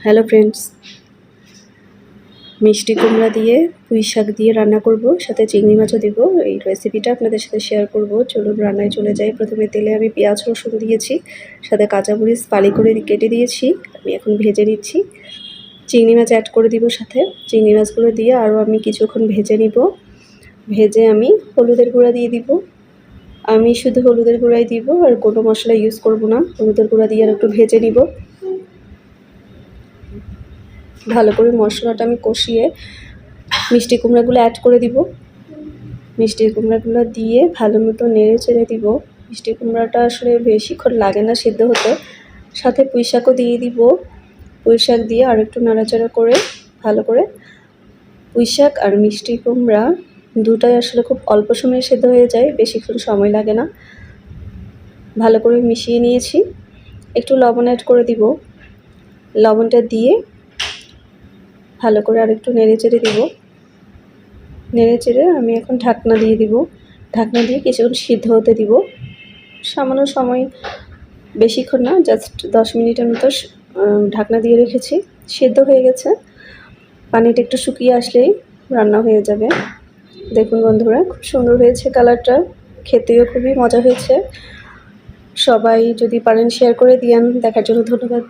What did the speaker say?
Hello friends, মিষ্টি কুমড়া দিয়ে পুঁই শাক দিয়ে রান্না করব, সাথে চিংড়ি মাছও দিব। এই রেসিপিটা আপনাদের সাথে শেয়ার করব। চলুন রান্নায় চলে যাই। প্রথমে তেলে আমি পেঁয়াজ রসুন দিয়েছি, সাথে কাঁচামরিচ ফালি করে কেটে দিয়েছি। আমি এখন ভেজে নিচ্ছি। চিংড়ি মাছ অ্যাড করে দিব সাথে। চিংড়ি মাছগুলো দিয়ে আরও আমি কিছুক্ষণ ভেজে নিব। ভেজে আমি হলুদের গুঁড়া দিয়ে দিব। আমি শুধু হলুদের গুঁড়াই দিব, আর কোনো মশলা ইউজ করব না। হলুদের গুঁড়া দিয়ে আর একটু ভেজে নিব। ভালো করে মশলাটা আমি কষিয়ে মিষ্টি কুমড়াগুলো অ্যাড করে দিব। মিষ্টি কুমড়াগুলো দিয়ে ভালো মতো নেড়ে চেড়ে দিব। মিষ্টি কুমড়াটা আসলে বেশিক্ষণ লাগে না সিদ্ধ হতে। সাথে পুঁই শাকও দিয়ে দিব। পুঁই শাক দিয়ে আর একটু নাড়াচাড়া করে ভালো করে, পুঁই শাক আর মিষ্টি কুমড়া দুটাই আসলে খুব অল্প সময়ে সিদ্ধ হয়ে যায়, বেশিক্ষণ সময় লাগে না। ভালো করে মিশিয়ে নিয়েছি। একটু লবণ অ্যাড করে দিব। লবণটা দিয়ে ভালো করে আর একটু নেড়ে চেড়ে দিব। নেড়ে চেড়ে আমি এখন ঢাকনা দিয়ে দিব। ঢাকনা দিয়ে কিছুক্ষণ সিদ্ধ হতে দিব। সামান্য সময়, বেশিক্ষণ না, জাস্ট 10 মিনিটের মতো ঢাকনা দিয়ে রেখেছি। সিদ্ধ হয়ে গেছে। পানিটা একটু শুকিয়ে আসলেই রান্না হয়ে যাবে। দেখুন বন্ধুরা, খুব সুন্দর হয়েছে কালারটা, খেতেও খুবই মজা হয়েছে। সবাই যদি পারেন শেয়ার করে দিয়েন। দেখার জন্য ধন্যবাদ।